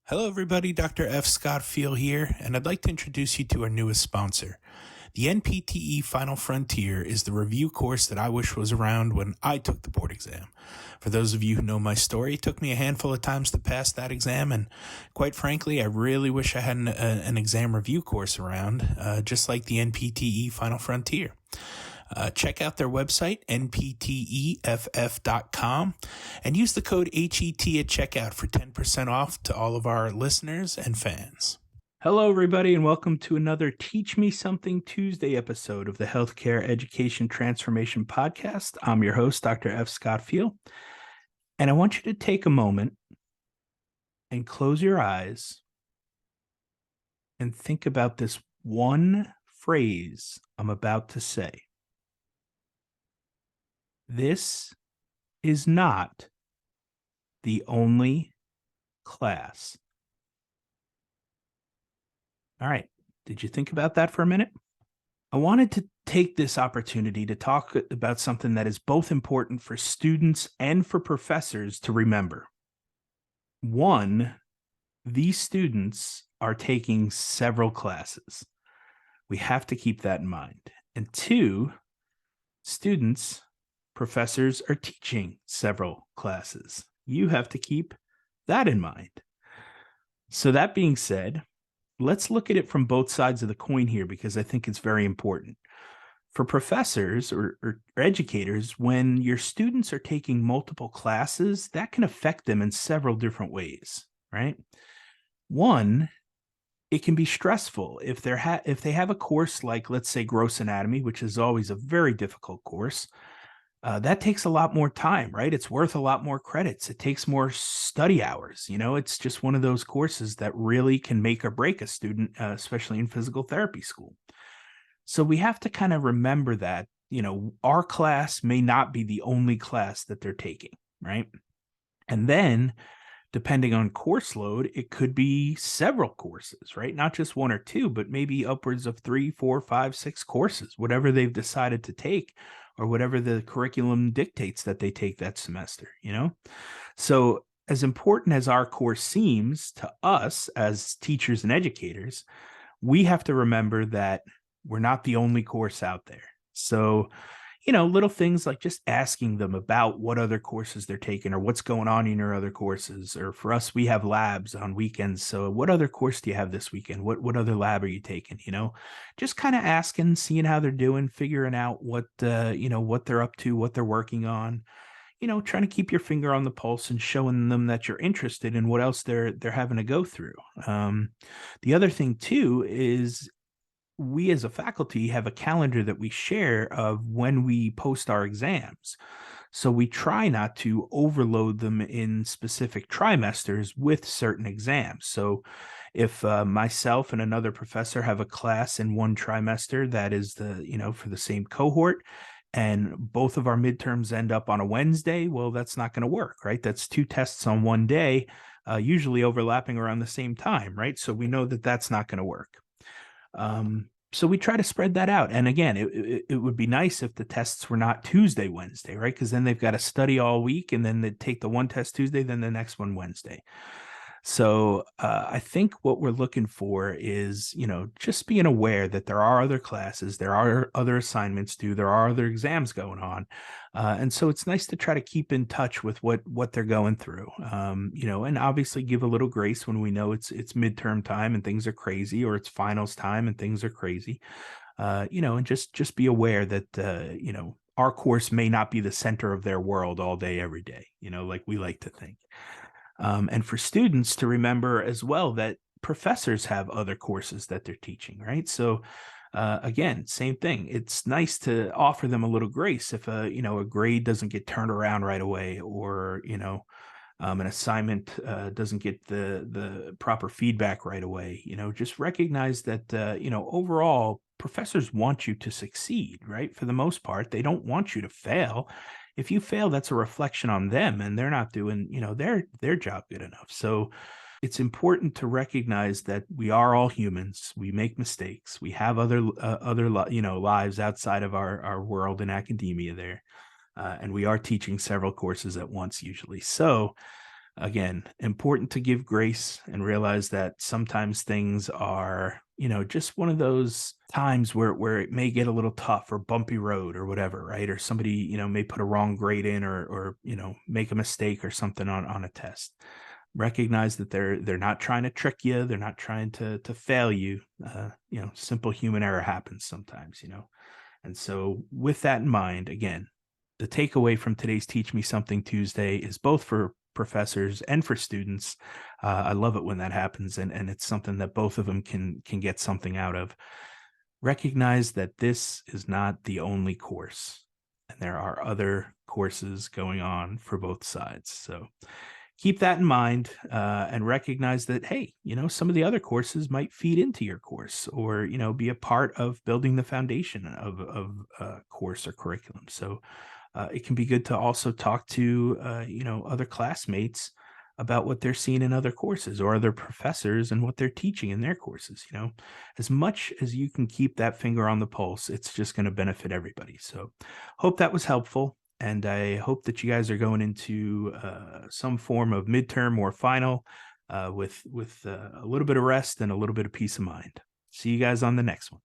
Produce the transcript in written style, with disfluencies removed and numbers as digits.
Hello, everybody. Dr. F. Scott Feil here, and I'd like to introduce you to our newest sponsor. The NPTE Final Frontier is the review course that I wish was around when I took the board exam. For those of you who know my story, it took me a handful of times to pass that exam, and quite frankly, I really wish I had an exam review course around, just like the NPTE Final Frontier. Check out their website, npteff.com, and use the code HET at checkout for 10% off to all of our listeners and fans. Hello, everybody, and welcome to another Teach Me Something Tuesday episode of the Healthcare Education Transformation Podcast. I'm your host, Dr. F. Scott Feil, and I want you to take a moment and close your eyes and think about this one phrase I'm about to say. This is not the only class. All right. Did you think about that for a minute? I wanted to take this opportunity to talk about something that is both important for students and for professors to remember. One, these students are taking several classes. We have to keep that in mind. And two, professors are teaching several classes. You have to keep that in mind. So that being said, let's look at it from both sides of the coin here, because I think it's very important. For professors or educators, when your students are taking multiple classes, that can affect them in several different ways, right? One, it can be stressful if they have a course like, let's say, gross anatomy, which is always a very difficult course. That takes a lot more time, right? It's worth a lot more credits. It takes more study hours. It's just one of those courses that really can make or break a student, especially in physical therapy school. So we have to kind of remember that, our class may not be the only class that they're taking, right? And then depending on course load, it could be several courses, right? Not just one or two, but maybe upwards of 3, 4, 5, 6 courses, whatever they've decided to take, or whatever the curriculum dictates that they take that semester, So as important as our course seems to us as teachers and educators, we have to remember that we're not the only course out there. So, little things like just asking them about what other courses they're taking or what's going on in your other courses. Or for us, we have labs on weekends. So what other course do you have this weekend? What other lab are you taking? Just kind of asking, seeing how they're doing, figuring out what they're up to, what they're working on, trying to keep your finger on the pulse and showing them that you're interested in what else they're having to go through. The other thing too is we as a faculty have a calendar that we share of when we post our exams. So we try not to overload them in specific trimesters with certain exams. So if myself and another professor have a class in one trimester that is for the same cohort, and both of our midterms end up on a Wednesday, well, that's not going to work, right? That's 2 tests on one day, usually overlapping around the same time, right? So we know that that's not going to work. So we try to spread that out. And again, it would be nice if the tests were not Tuesday, Wednesday, right? Because then they've got to study all week, and then they take the one test Tuesday, then the next one Wednesday. So I think what we're looking for is, just being aware that there are other classes, there are other assignments due, there are other exams going on. And so it's nice to try to keep in touch with what they're going through, and obviously give a little grace when we know it's midterm time and things are crazy, or it's finals time and things are crazy, and just be aware that, our course may not be the center of their world all day, every day, like we like to think. And for students to remember as well that professors have other courses that they're teaching, right? So again, same thing. It's nice to offer them a little grace if a grade doesn't get turned around right away, or an assignment doesn't get the proper feedback right away. Just recognize that overall professors want you to succeed, right? For the most part, they don't want you to fail. If you fail, that's a reflection on them, and they're not doing their job good enough. So it's important to recognize that we are all humans. We make mistakes. We have other lives outside of our world in academia there. And we are teaching several courses at once usually. So Again, important to give grace and realize that sometimes things are, just one of those times where it may get a little tough or bumpy road or whatever, right? Or somebody, may put a wrong grade in or make a mistake or something on a test. Recognize that they're not trying to trick you, they're not trying to fail you. Simple human error happens sometimes. And so with that in mind, again, the takeaway from today's Teach Me Something Tuesday is both for professors and for students. I love it when that happens, and it's something that both of them can get something out of. Recognize that this is not the only course, and there are other courses going on for both sides. So keep that in mind, and recognize that, hey, some of the other courses might feed into your course, or be a part of building the foundation of a course or curriculum. So it can be good to also talk to other classmates about what they're seeing in other courses, or other professors and what they're teaching in their courses. As much as you can keep that finger on the pulse, it's just going to benefit everybody. So hope that was helpful. And I hope that you guys are going into some form of midterm or final with a little bit of rest and a little bit of peace of mind. See you guys on the next one.